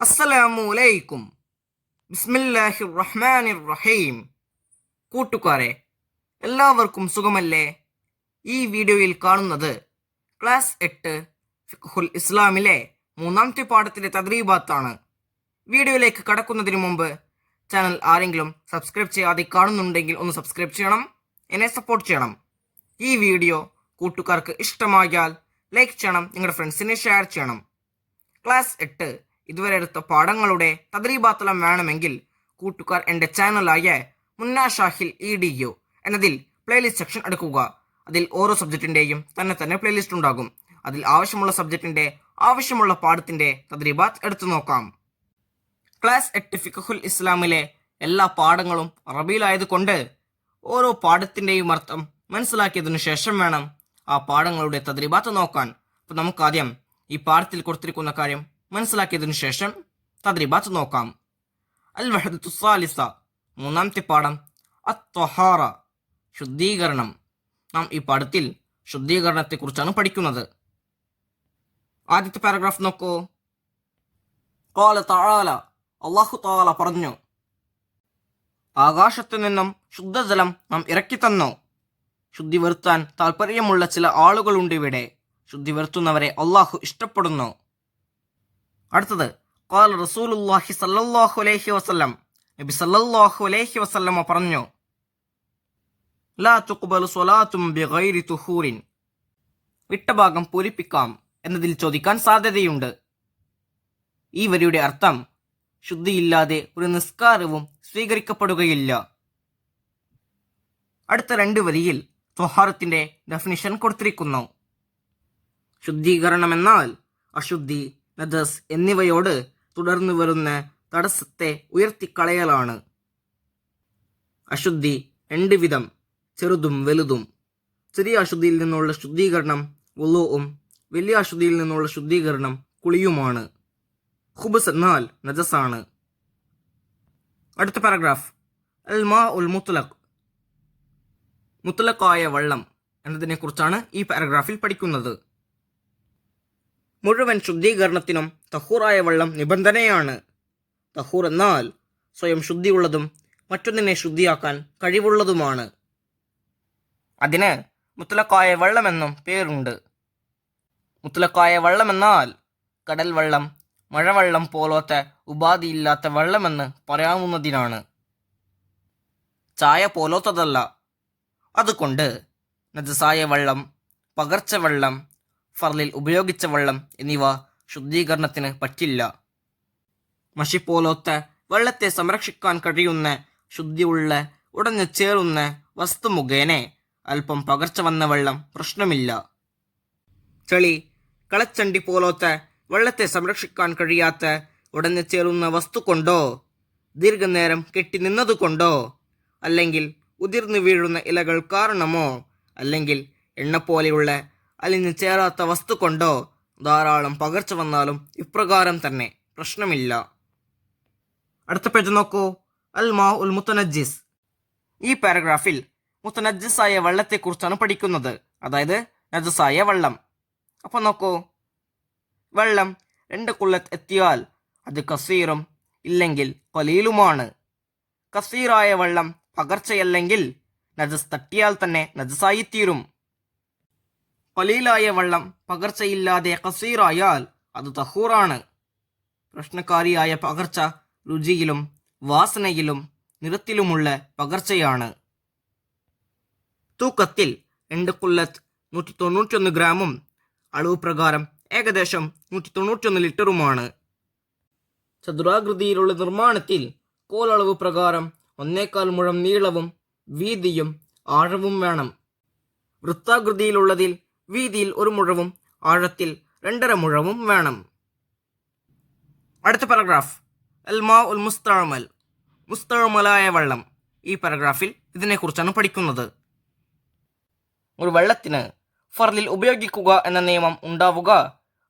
അസ്സലാമു ബിസ്മില്ലാഹിർ റഹ്മാനിർ റഹീം. കൂട്ടുകാരെ, എല്ലാവർക്കും സുഖമല്ലേ? ഈ വീഡിയോയിൽ കാണുന്നത് ക്ലാസ് 8 ഫിഖ്ഹുൽ ഇസ്ലാമിലെ മൂന്നാമത്തെ പാഠത്തിലെ തദ്രീബാത്താണ്. വീഡിയോയിലേക്ക് കടക്കുന്നതിന് മുമ്പ് ചാനൽ ആരെങ്കിലും സബ്സ്ക്രൈബ് ചെയ്യാതെ കാണുന്നുണ്ടെങ്കിൽ ഒന്ന് സബ്സ്ക്രൈബ് ചെയ്യണം, എന്നെ സപ്പോർട്ട് ചെയ്യണം. ഈ വീഡിയോ കൂട്ടുകാർക്ക് ഇഷ്ടമായാൽ ലൈക്ക് ചെയ്യണം, നിങ്ങളുടെ ഫ്രണ്ട്സിനെ ഷെയർ ചെയ്യണം. ക്ലാസ് 8 ഇതുവരെ എടുത്ത പാഠങ്ങളുടെ തദ്രീബാത്തെല്ലാം വേണമെങ്കിൽ കൂട്ടുകാർ എൻ്റെ ചാനലായ മുന്ന ഷാഹിൽ EDU എന്നതിൽ പ്ലേലിസ്റ്റ് സെക്ഷൻ എടുക്കുക. അതിൽ ഓരോ സബ്ജക്റ്റിൻ്റെയും തന്നെ പ്ലേലിസ്റ്റ് ഉണ്ടാകും. അതിൽ ആവശ്യമുള്ള സബ്ജക്റ്റിൻ്റെ ആവശ്യമുള്ള പാഠത്തിൻ്റെ തദ്രീബാത്ത് എടുത്തു നോക്കാം. ക്ലാസ് 8 ഫിഖ്ഹുൽ ഇസ്ലാമിലെ എല്ലാ പാഠങ്ങളും അറബിയിലായതുകൊണ്ട് ഓരോ പാഠത്തിൻ്റെയും അർത്ഥം മനസ്സിലാക്കിയതിനു ശേഷം വേണം ആ പാഠങ്ങളുടെ തദ്രീബാത്ത് നോക്കാൻ. അപ്പോൾ നമുക്കാദ്യം ഈ പാഠത്തിൽ കൊടുത്തിരിക്കുന്ന കാര്യം മനസ്സിലാക്കിയതിനു ശേഷം തദ്രീബാത്ത് നോക്കാം. അൽ വഹദത്തു സാലിസ, മൂന്നാമത്തെ പാഠം അത്വഹാറ, ശുദ്ധീകരണം. നാം ഈ പാഠത്തിൽ ശുദ്ധീകരണത്തെക്കുറിച്ചാണ് പഠിക്കുന്നത്. ആദ്യത്തെ പാരഗ്രാഫ് നോക്കൂ. ഖാല തആല, അല്ലാഹു തആല പറഞ്ഞു, ആകാശത്തു നിന്നും ശുദ്ധജലം നാം ഇറക്കി തന്നു. ശുദ്ധി വരുത്താൻ താല്പര്യമുള്ള ചില ആളുകളുണ്ട് ഇവിടെ. ശുദ്ധി വരുത്തുന്നവരെ അള്ളാഹു ഇഷ്ടപ്പെടുന്നു. അടുത്തത് ഖാല റസൂലുള്ളാഹി സ്വല്ലല്ലാഹു അലൈഹി വസല്ലം, നബി സല്ലല്ലാഹു അലൈഹി വസല്ലമ പറഞ്ഞു, ലാ തുഖ്ബലു സ്വലാത്തും ബിഗൈരി തുഹൂരിൻ, വിട്ടഭാഗം പൂരിപ്പിക്കാം എന്നതിൽ ചോദിക്കാൻ സാധ്യതയുണ്ട്. ഈ വരിയുടെ അർത്ഥം ശുദ്ധിയില്ലാതെ ഒരു നിസ്കാരവും സ്വീകരിക്കപ്പെടുകയില്ല. അടുത്ത രണ്ട് വരിയിൽ ത്വഹാറത്തിന്റെ ഡെഫിനിഷൻ കൊടുത്തിരിക്കുന്നു. ശുദ്ധീകരണമെന്നാൽ അശുദ്ധി, നജസ് എന്നിവയോട് തുടർന്നു വരുന്ന തടസ്സത്തെ ഉയർത്തിക്കളയലാണ്. അശുദ്ധി രണ്ട് വിധം, ചെറുതും വലുതും. ചെറിയ അശുദ്ധിയിൽ നിന്നുള്ള ശുദ്ധീകരണം വുളൂഉം വലിയ അശുദ്ധിയിൽ നിന്നുള്ള ശുദ്ധീകരണം കുളിയുമാണ്. ഖുബ്സ് എന്നാൽ നജസാണ്. അടുത്ത പാരഗ്രാഫ് അൽ മാ ഉൽ മുത്ലഖ്, മുത്ലഖായ വെള്ളം എന്നതിനെക്കുറിച്ചാണ് ഈ പാരഗ്രാഫിൽ പഠിക്കുന്നത്. മുഴുവൻ ശുദ്ധീകരണത്തിനും തഹൂറായ വെള്ളം നിബന്ധനയാണ്. തഹൂർ എന്നാൽ സ്വയം ശുദ്ധിയുള്ളതും മറ്റൊന്നിനെ ശുദ്ധിയാക്കാൻ കഴിവുള്ളതുമാണ്. അതിന് മുത്ലഖായ വെള്ളമെന്നും പേരുണ്ട്. മുത്ലഖായ വെള്ളമെന്നാൽ കടൽ വെള്ളം, മഴവെള്ളം പോലത്തെ ഉപാധിയില്ലാത്ത വെള്ളമെന്ന് പറയാവുന്നതിനാണ്. ചായ പോലത്തതല്ല. അതുകൊണ്ട് നജസായ വെള്ളം, പകർച്ചവെള്ളം, ഫർലിൽ ഉപയോഗിച്ച വെള്ളം എന്നിവ ശുദ്ധീകരണത്തിന് പറ്റില്ല. മഷി പോലത്തെ വെള്ളത്തെ സംരക്ഷിക്കാൻ കഴിയുന്ന ശുദ്ധിയുള്ള ഉടഞ്ഞു ചേരുന്ന വസ്തു മുഖേന അല്പം പകർച്ച വന്ന വെള്ളം പ്രശ്നമില്ല. ചെളി, കളച്ചണ്ടി പോലത്തെ വെള്ളത്തെ സംരക്ഷിക്കാൻ കഴിയാത്ത ഉടഞ്ഞു ചേരുന്ന വസ്തു കൊണ്ടോ, ദീർഘനേരം കെട്ടി നിന്നതുകൊണ്ടോ, അല്ലെങ്കിൽ ഉതിർന്നു വീഴുന്ന ഇലകൾ കാരണമോ, അല്ലെങ്കിൽ എണ്ണ പോലെയുള്ള അലിഞ്ഞു ചേരാത്ത വസ്തു കൊണ്ടോ ധാരാളം പകർച്ച വന്നാലും ഇപ്രകാരം തന്നെ പ്രശ്നമില്ല. അടുത്ത പേജ് നോക്കൂ. അൽ മാ ഉൽ മുത്തനജ്ജിസ്, ഈ പാരഗ്രാഫിൽ മുത്തനജ്ജിസായ വെള്ളത്തെക്കുറിച്ചാണ് പഠിക്കുന്നത്, അതായത് നജസായ വെള്ളം. അപ്പോൾ നോക്കൂ, വെള്ളം 2 കുല്ലത്ത് എത്തിയാൽ അത് കസീറും ഇല്ലെങ്കിൽ ഖലീലുമാണ്. കസീറായ വെള്ളം പകർച്ചയല്ലെങ്കിൽ നജസ് തട്ടിയാൽ തന്നെ നജസായിത്തീരും. ഖലീലായ വെള്ളം പകർച്ചയില്ലാതെ കസീറായാൽ അത് തഹൂറാണ്. പ്രശ്നക്കാരിയായ പകർച്ച രുചിയിലും വാസനയിലും നിറത്തിലുമുള്ള പകർച്ചയാണ്. തൂക്കത്തിൽ 2 കുല്ലത്ത് 191 ഗ്രാമും അളവ് പ്രകാരം ഏകദേശം 191 ലിറ്ററുമാണ്. ചതുരാകൃതിയിലുള്ള നിർമ്മാണത്തിൽ കോലളവ് പ്രകാരം 1.25 മുഴം നീളവും വീതിയും ആഴവും വേണം. വൃത്താകൃതിയിലുള്ളതിൽ വീതിയിൽ 1 മുഴവും ആഴത്തിൽ 2.5 മുഴവും വേണം. അടുത്ത പാരഗ്രാഫ് അൽ മാ ഉൽ മുസ്തഅമൽ, മുസ്തഅമലായ വെള്ളം. ഈ പാരഗ്രാഫിൽ ഇതിനെക്കുറിച്ചാണ് പഠിക്കുന്നത്. ഒരു വെള്ളത്തിന് ഫർലിൽ ഉപയോഗിക്കുക എന്ന നിയമം ഉണ്ടാവുക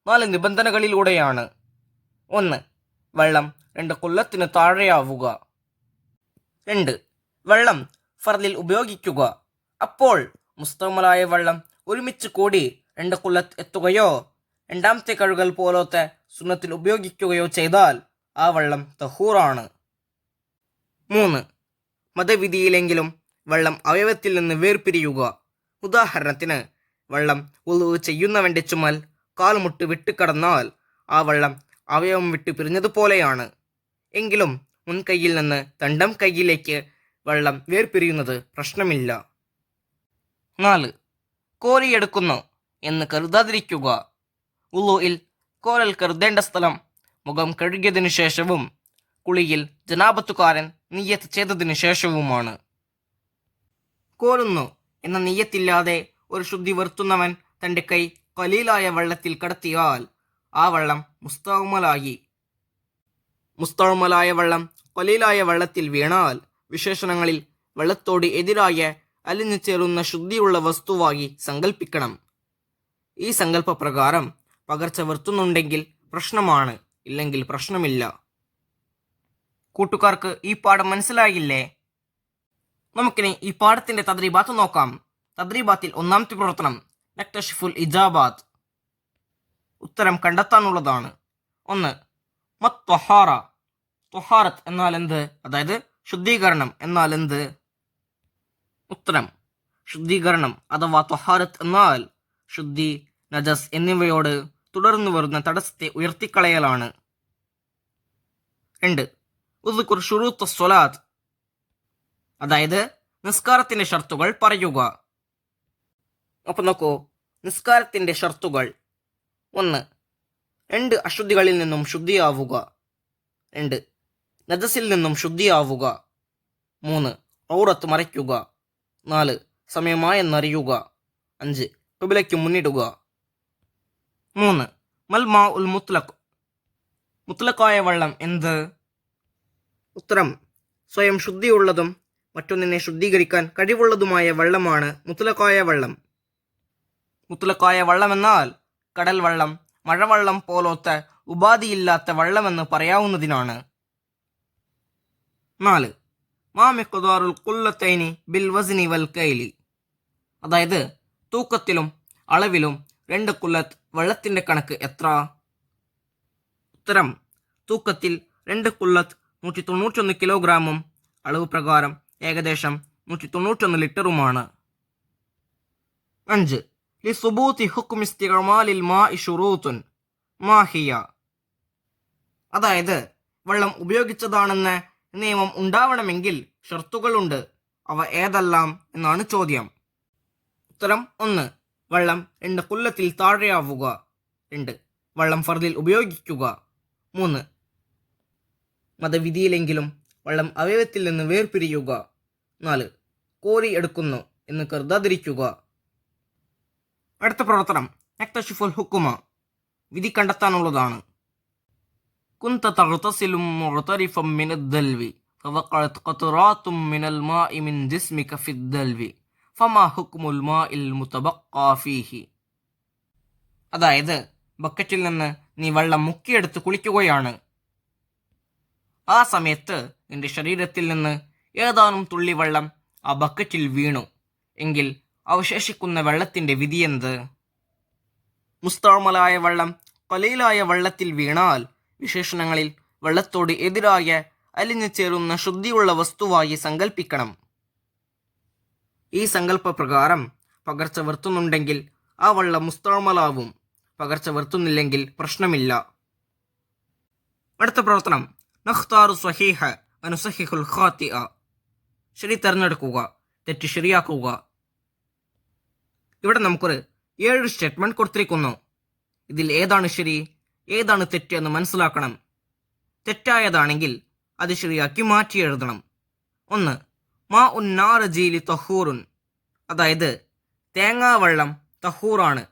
4 നിബന്ധനകളിലൂടെയാണ്. 1. വെള്ളം 2 കുല്ലത്തിന് താഴെയാവുക. 2. വെള്ളം ഫർലിൽ ഉപയോഗിക്കുക. അപ്പോൾ മുസ്തഅമലായ വെള്ളം ഒരുമിച്ച് കൂടി 2 കുല്ലത്ത് എത്തുകയോ രണ്ടാമത്തെ കഴുകൽ പോലത്തെ സുന്നത്തിൽ ഉപയോഗിക്കുകയോ ചെയ്താൽ ആ വെള്ളം തഹൂറാണ്. 3. മതവിധിയിലെങ്കിലും വെള്ളം അവയവത്തിൽ നിന്ന് വേർപിരിയുക. ഉദാഹരണത്തിന്, വെള്ളം വുളു ചെയ്യുന്നവൻ്റെ ചുമൽ കാൽമുട്ട് വിട്ടുകടന്നാൽ ആ വെള്ളം അവയവം വിട്ടു പിരിഞ്ഞതുപോലെയാണ്. എങ്കിലും മുൻകൈയിൽ നിന്ന് തണ്ടം കൈയിലേക്ക് വെള്ളം വേർപിരിയുന്നത് പ്രശ്നമില്ല. 4. കോരിയെടുക്കുന്നു എന്ന് കരുതാതിരിക്കുക. വുളുഇൽ കോരൽ കരുതേണ്ട സ്ഥലം മുഖം കഴുകിയതിനു ശേഷവും കുളിയിൽ ജനാബത്തുകാരൻ നിയ്യത്ത് ചെയ്തതിനു ശേഷവുമാണ്. കോരുന്നു എന്ന നിയ്യത്തില്ലാതെ ഒരു ശുദ്ധി വരുത്തുന്നവൻ തൻ്റെ കൈ ഖലീലായ വെള്ളത്തിൽ കടത്തിയാൽ ആ വെള്ളം മുസ്തഅ്മലായി. മുസ്തഅ്മലായ വെള്ളം ഖലീലായ വെള്ളത്തിൽ വീണാൽ വിശേഷണങ്ങളിൽ വെള്ളത്തോട് എതിരായ അലിഞ്ഞു ചേരുന്ന ശുദ്ധിയുള്ള വസ്തുവായി സങ്കല്പിക്കണം. ഈ സങ്കല്പപ്രകാരം പകർച്ച വരുത്തുന്നുണ്ടെങ്കിൽ പ്രശ്നമാണ്, ഇല്ലെങ്കിൽ പ്രശ്നമില്ല. കൂട്ടുകാർക്ക് ഈ പാഠം മനസ്സിലായില്ലേ? നമുക്കിനി ഈ പാഠത്തിന്റെ തദ്രീബാത്ത് നോക്കാം. തദ്രീബാത്തിൽ ഒന്നാമത്തെ പ്രവർത്തനം നക്തഷിഫുൽ ഇജാബാത്ത്, ഉത്തരം കണ്ടെത്താനുള്ളതാണ്. 1. മത് ത്വഹാറ, ത്വഹാറത്ത് എന്നാൽ എന്ത്, അതായത് ശുദ്ധീകരണം എന്നാൽ എന്ത്? ഉത്തരം, ശുദ്ധീകരണം അഥവാ ത്വഹാറത്ത് എന്നാൽ ശുദ്ധി, നജസ് എന്നിവയോട് തുടർന്നു വരുന്ന തടസ്സത്തെ ഉയർത്തിക്കളയലാണ്. 2. ഉദ്കുർ ശുറൂത്ത് സ്വലാത്ത്, അതായത് നിസ്കാരത്തിന്റെ ഷർത്തുകൾ പറയുക. അപ്പൊ നോക്കൂ, നിസ്കാരത്തിന്റെ ഷർത്തുകൾ: 1. 2 അശുദ്ധികളിൽ നിന്നും ശുദ്ധിയാവുക. 2. നജസിൽ നിന്നും ശുദ്ധിയാവുക. 3. ഔറത്ത് മറയ്ക്കുക. 4. സമയമായെന്നറിയുക. 5. ഖിബ്ലയ്ക്ക് മുന്നിടുക. 3. മൽ മാ ഉൽ മുത്ലഖ്, മുത്ലഖായ വെള്ളം എന്ത്? ഉത്തരം, സ്വയം ശുദ്ധിയുള്ളതും മറ്റൊന്നിനെ ശുദ്ധീകരിക്കാൻ കഴിവുള്ളതുമായ വെള്ളമാണ് മുത്ലഖായ വെള്ളം. മുത്ലഖായ വെള്ളമെന്നാൽ കടൽ വെള്ളം, മഴവെള്ളം പോലത്തെ ഉപാധിയില്ലാത്ത വെള്ളമെന്ന് പറയാവുന്നതിനാണ്. 4. മാ മിഖ്ദാറുൽ ഖുല്ലത്തൈനി ബിൽ വസ്നി വൽ കൈലി, അതായത് തൂക്കത്തിലും അളവിലും 2 ഖുല്ലത്ത് വെള്ളത്തിന്റെ കണക്ക് എത്ര? ഉത്തരം, തൂക്കത്തിൽ 2 ഖുല്ലത്ത് 191 കിലോഗ്രാമും അളവ് പ്രകാരം ഏകദേശം 191 ലിറ്ററുമാണ്. 5. ലിസുബൂതി ഹുക്മി ഇസ്തിഅമാലിൽ മാഇ ശുറൂത്തുൻ മാ ഹിയ, അതായത് വെള്ളം ഉപയോഗിച്ചതാണെന്ന് നിയമം ഉണ്ടാവണമെങ്കിൽ ഷർത്തുകളുണ്ട്. അവ ഏതെല്ലാം എന്നാണ് ചോദ്യം. ഉത്തരം: 1. വെള്ളം 2 ഖുല്ലത്തിൽ താഴെയാവുക. 2. വെള്ളം ഫർദിൽ ഉപയോഗിക്കുക. 3. മതവിധിയിലെങ്കിലും വെള്ളം അവയവത്തിൽ നിന്ന് വേർപിരിയുക. 4. കോരി എടുക്കുന്നു എന്ന് കരുതാതിരിക്കുക. അടുത്ത പ്രവർത്തനം നക്തഷിഫുൽ ഹുക്കുമ, വിധി കണ്ടെത്താനുള്ളതാണ്. കുന്ത തഗ്തസിലു മുഗ്തരിഫൻ മിനദ് ദൽവി ഫവഖഅത് ഖത്റാത്തും മിനൽ മാഇ മിൻ ജിസ്മിക ഫിദ് ദൽവി ഫമാ ഹുക്മുൽ മാഇൽ മുതബഖാ ഫീഹി, അതായത് ബക്കറ്റിൽ നിന്ന് നീ വെള്ളം മുക്കിയെടുത്ത് കുളിക്കുകയാണ്. ആ സമയത്ത് നിന്റെ ശരീരത്തിൽ നിന്ന് ഏതാനും തുള്ളി വെള്ളം ആ ബക്കറ്റിൽ വീണു എങ്കിൽ അവശേഷിക്കുന്ന വെള്ളത്തിന്റെ വിധിയെന്ത്? മുസ്തഅ്മലായ വെള്ളം ഖലീലായ വെള്ളത്തിൽ വീണാൽ വിശേഷണങ്ങളിൽ വെള്ളത്തോട് എതിരായ അലിഞ്ഞു ചേരുന്ന ശുദ്ധിയുള്ള വസ്തുവായി സങ്കല്പിക്കണം. ഈ സങ്കല്പപ്രകാരം പകർച്ച വരുത്തുന്നുണ്ടെങ്കിൽ ആ വെള്ളം മുസ്തഅ്മലാവും. പകർച്ച വരുത്തുന്നില്ലെങ്കിൽ പ്രശ്നമില്ല. അടുത്ത പ്രവർത്തനം നഖ്താറു സ്വഹീഹ വനുസഹിഹുൽ ഖാതിഅ, ശരി തിരഞ്ഞെടുക്കുക, തെറ്റ് ശരിയാക്കുക. ഇവിടെ നമുക്കൊരു 7 സ്റ്റേറ്റ്മെന്റ് കൊടുത്തിരിക്കുന്നു. ഇതിൽ ഏതാണ് ശരി, ഏതാണ് തെറ്റ് എന്ന് മനസ്സിലാക്കണം. തെറ്റായതാണെങ്കിൽ അത് ശരിയാക്കി മാറ്റി എഴുതണം. 1. മാ ഉന്നാറജീലി തഹൂറുൻ, അതായത് തേങ്ങാവെള്ളം തഹൂറാണ്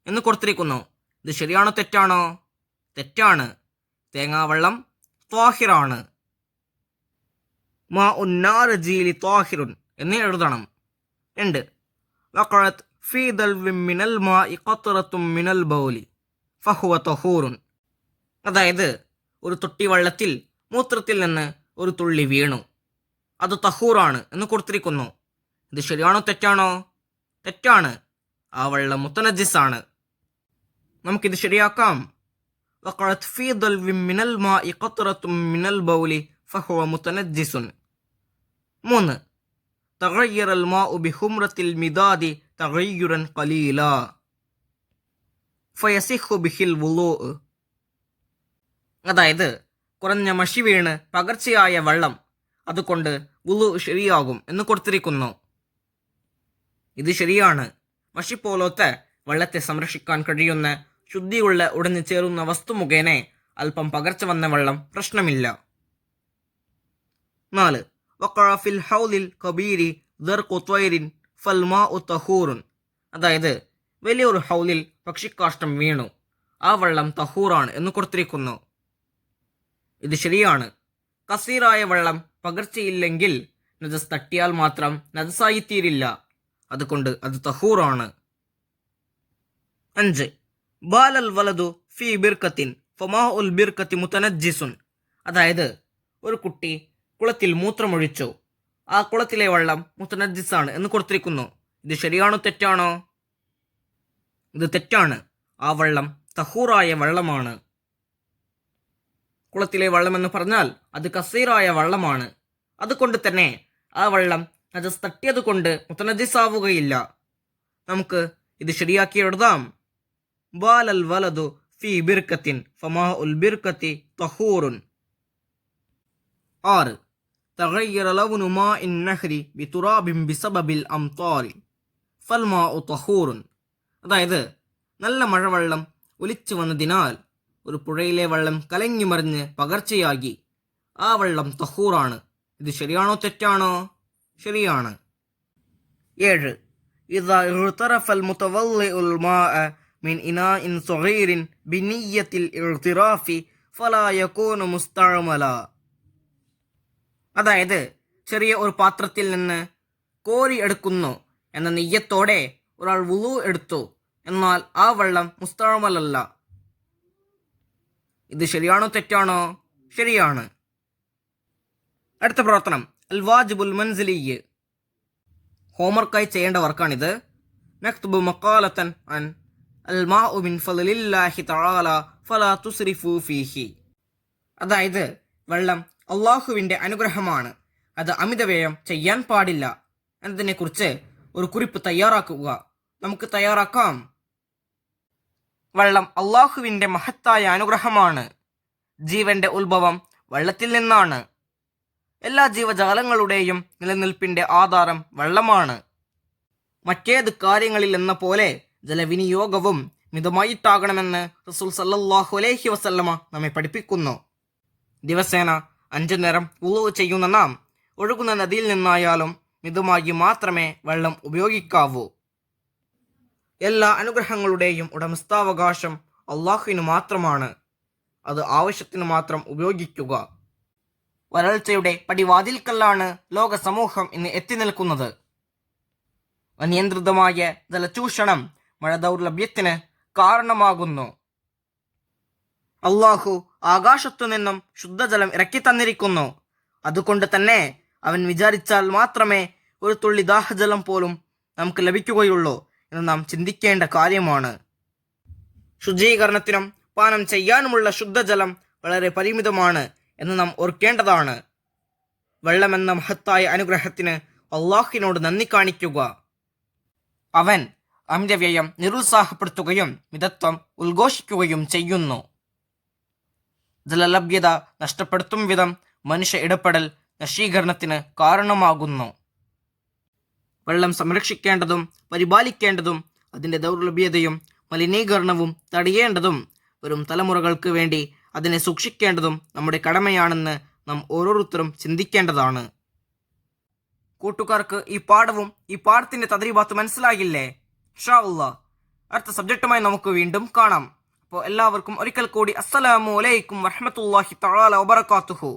എന്ന് കൊടുത്തിരിക്കുന്നു. ഇത് ശരിയാണോ തെറ്റാണോ? തെറ്റാണ്. തേങ്ങാവെള്ളം ത്വാഹിറാണ്. മാ ഉന്നാറജീലി ത്വാഹിറുൻ എന്ന് എഴുതണം. 2. വഖഅത് ഫീ ദൽവിൻ മിനൽ മാഇ ഖത്റത്തും മിനൽ ബൗലി ഫഹുവ തഹൂറുൻ, അതായത് ഒരു തൊട്ടി വെള്ളത്തിൽ മൂത്രത്തിൽ നിന്ന് ഒരു തുള്ളി വീണു, അത് തഹൂറാണ് എന്ന് കൊടുത്തിരിക്കുന്നു. ഇത് ശരിയാണോ തെറ്റാണോ? തെറ്റാണ്. ആ വെള്ളം മുത്തനജിസാണ്. നമുക്കിത് ശരിയാക്കാം. وقعت في ضلو من الماء قطرة من البول فهو متنجس. 3. تغير الماء بحمرة المداد تغيرا قليلا فيصح به الوضوء. അതായത് കുറഞ്ഞ മഷി വീണ് പകർച്ചയായ വെള്ളം അതുകൊണ്ട് വുളു ശരിയാകും എന്ന് കൊടുത്തിരിക്കുന്നു. ഇത് ശരിയാണ്. മഷി പോലത്തെ വെള്ളത്തെ സംരക്ഷിക്കാൻ കഴിയുന്ന ശുദ്ധിയുള്ള ഉടഞ്ഞു ചേരുന്ന വസ്തു മുഖേന അല്പം പകർച്ച വന്ന വെള്ളം പ്രശ്നമില്ല. 4. വഖഅ ഫിൽ ഹൗലിൽ കബീരി ദർഖു ത്വയ്രിൻ ഫൽമാഉ തഹൂറുൻ. അതായത് വലിയൊരു ഹൗലിൽ പക്ഷിക്കാഷ്ടം വീണു, ആ വെള്ളം തഹൂറാണ് എന്ന് കൊടുത്തിരിക്കുന്നു. ഇത് ശരിയാണ്. കസീറായ വെള്ളം പകർച്ചയില്ലെങ്കിൽ നജസ് തട്ടിയാൽ മാത്രം നജസായിത്തീരില്ല, അതുകൊണ്ട് അത് തഹൂറാണ്. 5. ബാലൽ വലതു ഫി ബിർക്കത്തിൻ ഫമാഉൽ ബിർക്കത്തി മുതനജ്ജിസുൻ. അതായത് ഒരു കുട്ടി കുളത്തിൽ മൂത്രമൊഴിച്ചു, ആ കുളത്തിലെ വെള്ളം മുതനജ്ജിസാണ് എന്ന് കൊടുത്തിരിക്കുന്നു. ഇത് ശരിയാണോ തെറ്റാണോ? ഇത് തെറ്റാണ്. ആ വെള്ളം തഹൂറായ വെള്ളമാണ്. കുളത്തിലെ വെള്ളമെന്ന് പറഞ്ഞാൽ അത് കസീറായ വെള്ളമാണ്, അതുകൊണ്ട് തന്നെ ആ വെള്ളം നജസ് തട്ടിയത് കൊണ്ട് മുതനജ്ജിസാവുകയില്ല. നമുക്ക് ഇത് ശരിയാക്കി എഴുതാം. ബാലൽ വലതു ഫി ബിർക്കത്തിൻ ഫമാഉൽ ബിർക്കത്തി തഹൂറുൻ. 6. തഗയ്യറ ലൗനു മാഇൻ നഹ്രി ബിതുറാബിൻ ബിസബബിൽ അംതാരി ഫൽമാഉ തഹൂറുൻ. അതായത് നല്ല മഴവെള്ളം ഒലിച്ചു വന്നതിനാൽ ഒരു പുഴയിലെ വെള്ളം കലങ്ങി മറിഞ്ഞ് പകർച്ചയാകി, ആ വെള്ളം തഹൂറാണ്. ഇത് ശരിയാണോ തെറ്റാണോ? ശരിയാണ്. 7. ഇദാ ഇഗ്തറഫൽ മുതവല്ലിഉൽ മാഅ മിൻ ഇനാഇൻ സഗീറിൻ ബിനിയ്യത്തിൽ ഇഗ്തിറാഫി ഫലാ യകൂനു മുസ്തഅമല. അതായത് ചെറിയ ഒരു പാത്രത്തിൽ നിന്ന് കോരി എടുക്കുന്നു എന്ന നിയ്യത്തോടെ ഒരാൾ വുളു എടുത്തു, എന്നാൽ ആ വെള്ളം മുസ്തഅമലല്ല. ഇത് ശരിയാണോ തെറ്റാണോ? ശരിയാണ്. അടുത്ത പ്രവർത്തനം അൽ വാജിബുൽ മൻസിലിയ്യ്. ഹോംവർക്കായി ചെയ്യേണ്ട വർക്കാണിത്. നക്തുബു മഖാലതൻ അൻ അൽ മാഉ മിൻ ഫളില്ലാഹി തആല ഫലാ തുസ്രിഫു ഫീഹി. അതായത് വെള്ളം അള്ളാഹുവിൻ്റെ അനുഗ്രഹമാണ്, അത് അമിതവ്യയം ചെയ്യാൻ പാടില്ല എന്നതിനെക്കുറിച്ച് ഒരു കുറിപ്പ് തയ്യാറാക്കുക. നമുക്ക് തയ്യാറാക്കാം. വെള്ളം അള്ളാഹുവിൻ്റെ മഹത്തായ അനുഗ്രഹമാണ്. ജീവന്റെ ഉത്ഭവം വെള്ളത്തിൽ നിന്നാണ്. എല്ലാ ജീവജാലങ്ങളുടെയും നിലനിൽപ്പിന്റെ ആധാരം വെള്ളമാണ്. മറ്റേത് കാര്യങ്ങളിൽ എന്ന പോലെ ജലവിനിയോഗവും മിതമായിട്ടാകണമെന്ന് റസൂൽ സല്ലല്ലാഹു അലൈഹി വസല്ലമ നമ്മെ പഠിപ്പിക്കുന്നു. ദിവസേന 5 നേരം വുളു ചെയ്യുന്ന നാം ഒഴുകുന്ന നദിയിൽ നിന്നായാലും മിതമായി മാത്രമേ വെള്ളം ഉപയോഗിക്കാവൂ. എല്ലാ അനുഗ്രഹങ്ങളുടെയും ഉടമസ്ഥാവകാശം അള്ളാഹുവിന് മാത്രമാണ്. അത് ആവശ്യത്തിന് മാത്രം ഉപയോഗിക്കുക. വരൾച്ചയുടെ പടിവാതിൽക്കല്ലാണ് ലോക സമൂഹം ഇന്ന് എത്തി നിൽക്കുന്നത്. അനിയന്ത്രിതമായ ജലചൂഷണം മഴ ദൗർലഭ്യത്തിന് കാരണമാകുന്നു. അള്ളാഹു ആകാശത്തു നിന്നും ശുദ്ധജലം ഇറക്കി തന്നിരിക്കുന്നു. അതുകൊണ്ട് തന്നെ അവൻ വിചാരിച്ചാൽ മാത്രമേ ഒരു തുള്ളി ദാഹജലം പോലും നമുക്ക് ലഭിക്കുകയുള്ളൂ എന്ന് നാം ചിന്തിക്കേണ്ട കാര്യമാണ്. ശുചീകരണത്തിനും പാനം ചെയ്യാനുമുള്ള ശുദ്ധജലം വളരെ പരിമിതമാണ് എന്ന് നാം ഓർക്കേണ്ടതാണ്. വെള്ളമെന്ന മഹത്തായ അനുഗ്രഹത്തിന് അള്ളാഹുവിനോട് നന്ദി കാണിക്കുക. അവൻ അമിതവ്യയം നിരുത്സാഹപ്പെടുത്തുകയും മിതത്വം ഉദ്ഘോഷിക്കുകയും ചെയ്യുന്നു. ജലലഭ്യത നഷ്ടപ്പെടുത്തും വിധം മനുഷ്യ ഇടപെടൽ നശീകരണത്തിന് കാരണമാകുന്നു. വെള്ളം സംരക്ഷിക്കേണ്ടതും പരിപാലിക്കേണ്ടതും അതിൻ്റെ ദൗർലഭ്യതയും മലിനീകരണവും തടയേണ്ടതും വരും തലമുറകൾക്ക് വേണ്ടി അതിനെ സൂക്ഷിക്കേണ്ടതും നമ്മുടെ കടമയാണെന്ന് നാം ഓരോരുത്തരും ചിന്തിക്കേണ്ടതാണ്. കൂട്ടുകാർക്ക് ഈ പാഠവും ഈ പാഠത്തിന്റെ തദ്രീബാത്ത് മനസ്സിലാകില്ലേ? ഇൻഷാ അല്ലാഹ് അടുത്ത സബ്ജക്റ്റുമായി നമുക്ക് വീണ്ടും കാണാം. അപ്പോൾ എല്ലാവർക്കും ഒരിക്കൽ കൂടി അസ്സലാമു അലൈക്കും വറഹ്മത്തുള്ളാഹി തആല വബറകാതുഹു.